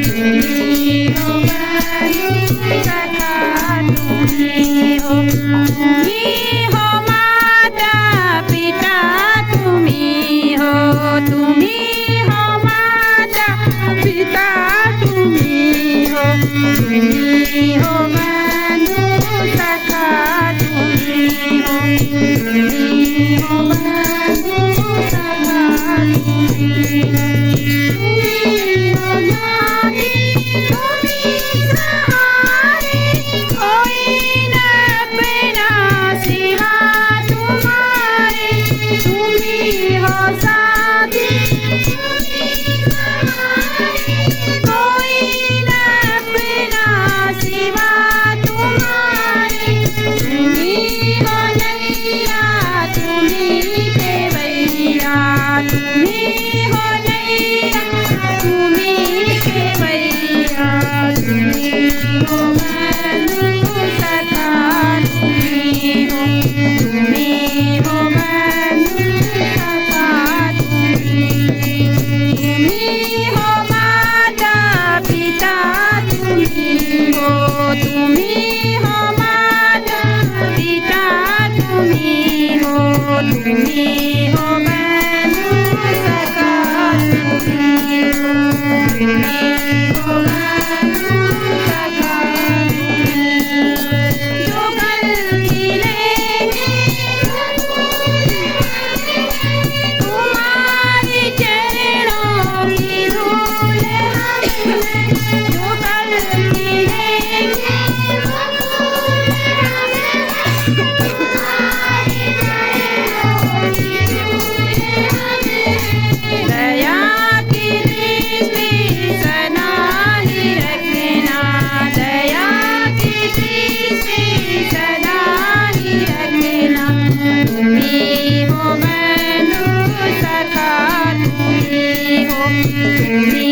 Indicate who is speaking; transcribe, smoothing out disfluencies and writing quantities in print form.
Speaker 1: तुम्ही हो बंधु सखा, तुम्ही हो, तुम्ही हो माता पिता, तुम्ही हो, तुम्ही हो माता पिता, तुम्ही हो, तुम्ही हो बंधु सखा, तुम्ही हो, तुम्ही हो बंधु सखा, तुम्ही हो, तुम्ही हो ज्ञानी, तुम्ही सहारे, कोई न अपना सिवा तुम्हारे, तुम्ही हो साथी, तुम्ही सहारे, कोई न अपना सिवा तुम्हारे, तुम्ही हो नैया, तुम्ही केवैया, तुम्ही हो नैया, तुम्ही केवैया, तुम्ही हो बंधु सखा, तुम्ही हो, तुम्ही हो बंधु सखा, तुम्ही हो माता पिता, तुम्ही हो, तुम्ही हो माता पिता, तुम्ही हो, तुम्ही हो बंधु सखा, तुम्ही हो, तुम्ही हो बंधु सखा, जो कल खिलेंगे तुम्हारे चरणों की धूल हमें, जो कल खिलेंगे तुम्हारे चरणों की धूल हमें, दया की दृष्टि सदा ही रखना, दया की दृष्टि सदा ही रखना, तुम्ही हो बंधु सखा, तुम्ही हो, तुम्ही